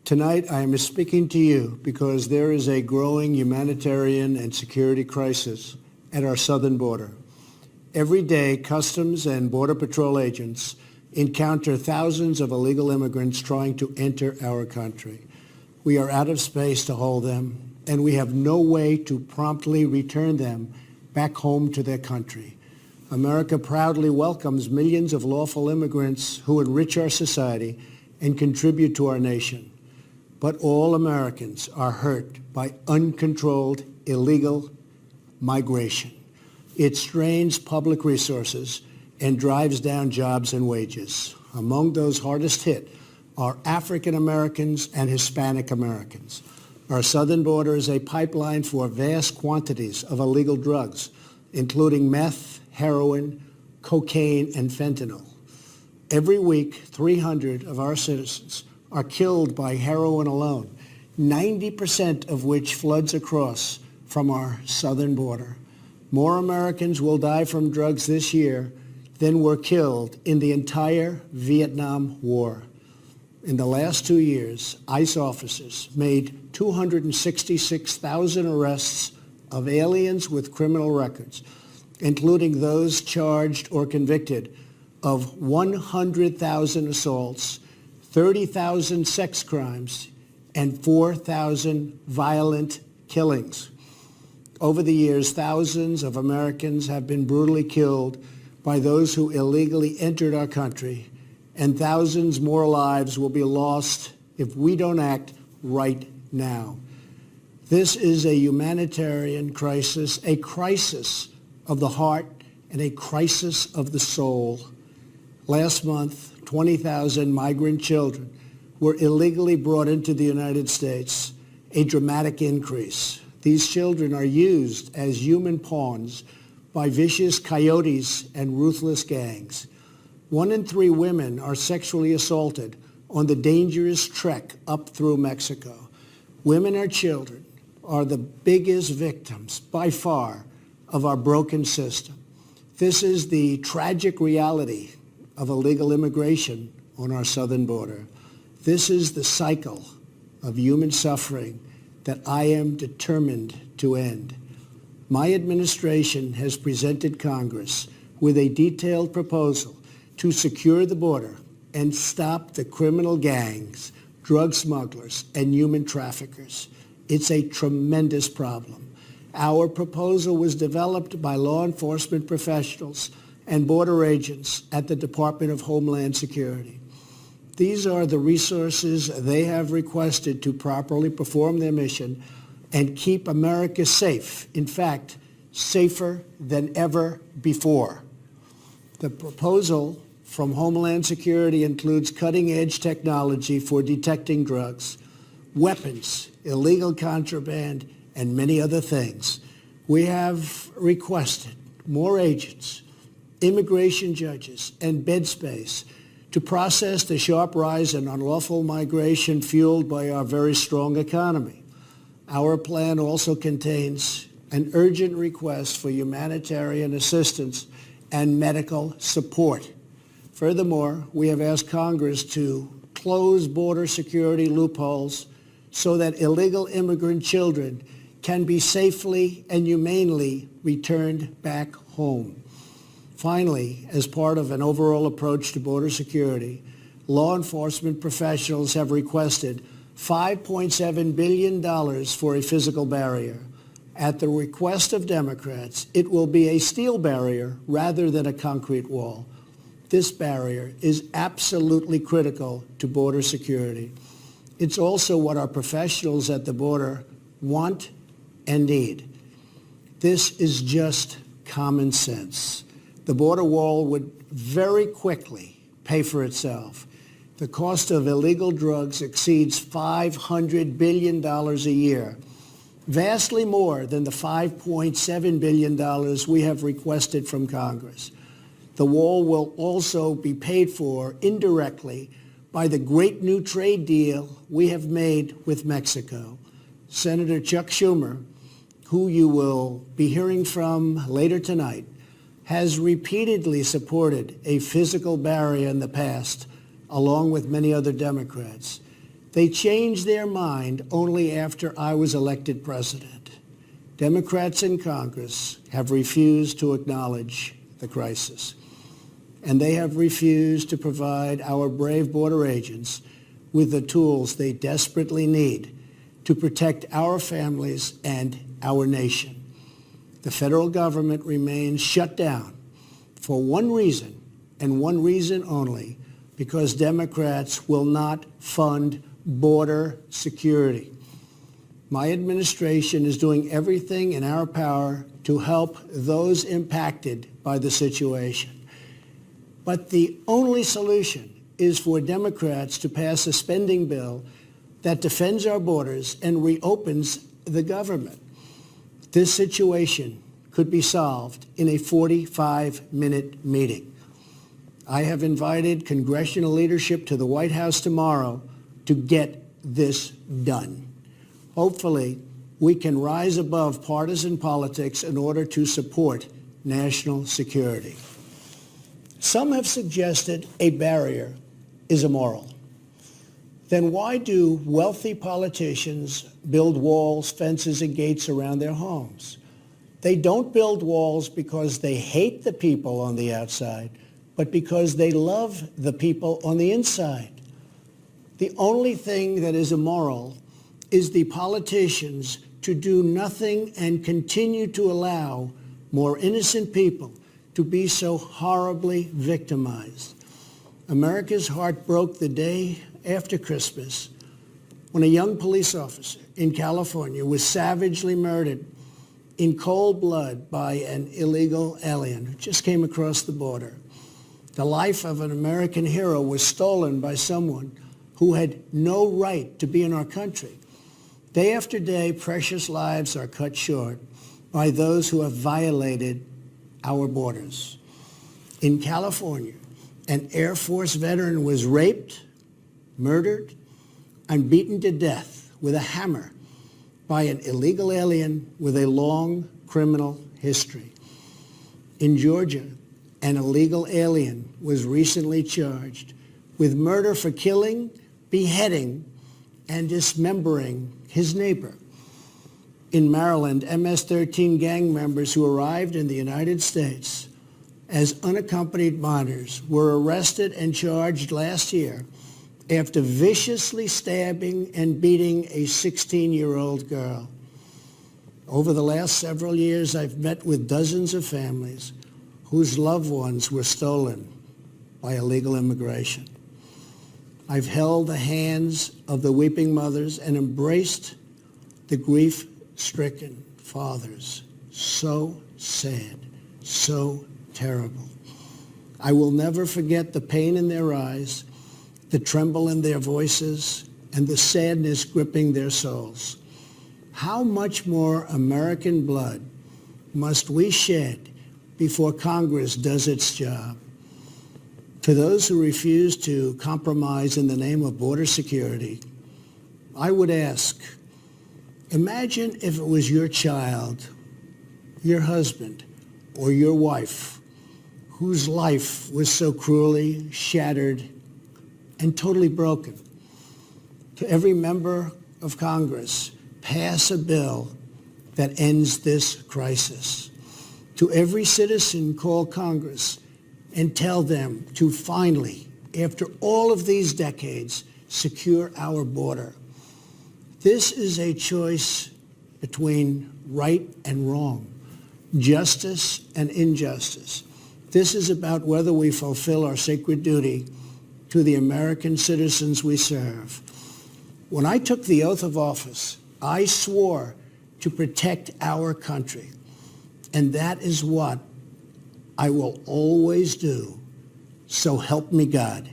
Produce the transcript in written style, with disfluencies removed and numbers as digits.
Tonight, I am speaking to you because there is a growing humanitarian and security crisis at our southern border. Every day, Customs and Border Patrol agents encounter thousands of illegal immigrants trying to enter our country. We are out of space to hold them, and we have no way to promptly return them back home to their country. America proudly welcomes millions of lawful immigrants who enrich our society and contribute to our nation. But all Americans are hurt by uncontrolled illegal migration. It strains public resources and drives down jobs and wages. Among those hardest hit are African Americans and Hispanic Americans. Our southern border is a pipeline for vast quantities of illegal drugs, including meth, heroin, cocaine, and fentanyl. Every week, 300 of our citizens are killed by heroin alone, 90% of which floods across from our southern border. More Americans will die from drugs this year than were killed in the entire Vietnam War. In the last 2 years, ICE officers made 266,000 arrests of aliens with criminal records, including those charged or convicted of 100,000 assaults, 30,000 sex crimes, and 4,000 violent killings. Over the years, thousands of Americans have been brutally killed by those who illegally entered our country, and thousands more lives will be lost if we don't act right now. This is a humanitarian crisis, a crisis of the heart, and a crisis of the soul. Last month, 20,000 migrant children were illegally brought into the United States, a dramatic increase. These children are used as human pawns by vicious coyotes and ruthless gangs. 1 in 3 women are sexually assaulted on the dangerous trek up through Mexico. Women and children are the biggest victims, by far, of our broken system. This is the tragic reality of illegal immigration on our southern border. This is the cycle of human suffering that I am determined to end. My administration has presented Congress with a detailed proposal to secure the border and stop the criminal gangs, drug smugglers, and human traffickers. It's a tremendous problem. Our proposal was developed by law enforcement professionals and border agents at the Department of Homeland Security. These are the resources they have requested to properly perform their mission and keep America safe, in fact, safer than ever before. The proposal from Homeland Security includes cutting-edge technology for detecting drugs, weapons, illegal contraband, and many other things. We have requested more agents, immigration judges, and bed space to process the sharp rise in unlawful migration fueled by our very strong economy. Our plan also contains an urgent request for humanitarian assistance and medical support. Furthermore, we have asked Congress to close border security loopholes so that illegal immigrant children can be safely and humanely returned back home. Finally, as part of an overall approach to border security, law enforcement professionals have requested $5.7 billion for a physical barrier. At the request of Democrats, it will be a steel barrier rather than a concrete wall. This barrier is absolutely critical to border security. It's also what our professionals at the border want and need. This is just common sense. The border wall would very quickly pay for itself. The cost of illegal drugs exceeds $500 billion a year, vastly more than the $5.7 billion we have requested from Congress. The wall will also be paid for indirectly by the great new trade deal we have made with Mexico. Senator Chuck Schumer, who you will be hearing from later tonight, has repeatedly supported a physical barrier in the past, along with many other Democrats. They changed their mind only after I was elected president. Democrats in Congress have refused to acknowledge the crisis, and they have refused to provide our brave border agents with the tools they desperately need to protect our families and our nation. The federal government remains shut down for one reason, and one reason only, because Democrats will not fund border security. My administration is doing everything in our power to help those impacted by the situation. But the only solution is for Democrats to pass a spending bill that defends our borders and reopens the government. This situation could be solved in a 45-minute meeting. I have invited congressional leadership to the White House tomorrow to get this done. Hopefully, we can rise above partisan politics in order to support national security. Some have suggested a barrier is immoral. Then why do wealthy politicians build walls, fences, and gates around their homes? They don't build walls because they hate the people on the outside, but because they love the people on the inside. The only thing that is immoral is the politicians to do nothing and continue to allow more innocent people to be so horribly victimized. America's heart broke the day after Christmas when a young police officer in California was savagely murdered in cold blood by an illegal alien who just came across the border. The life of an American hero was stolen by someone who had no right to be in our country. Day after day, precious lives are cut short by those who have violated our borders. In California, an Air Force veteran was raped, murdered, and beaten to death with a hammer by an illegal alien with a long criminal history. In Georgia, an illegal alien was recently charged with murder for killing, beheading, and dismembering his neighbor. In Maryland, MS-13 gang members who arrived in the United States as unaccompanied minors were arrested and charged last year after viciously stabbing and beating a 16-year-old girl. Over the last several years, I've met with dozens of families whose loved ones were stolen by illegal immigration. I've held the hands of the weeping mothers and embraced the grief-stricken fathers. So sad, so terrible. I will never forget the pain in their eyes, the tremble in their voices, and the sadness gripping their souls. How much more American blood must we shed before Congress does its job? To those who refuse to compromise in the name of border security, I would ask, imagine if it was your child, your husband, or your wife whose life was so cruelly shattered and totally broken. To every member of Congress, pass a bill that ends this crisis. To every citizen, call Congress and tell them to finally, after all of these decades, secure our border. This is a choice between right and wrong, justice and injustice. This is about whether we fulfill our sacred duty to the American citizens we serve. When I took the oath of office, I swore to protect our country, and that is what I will always do. So help me God.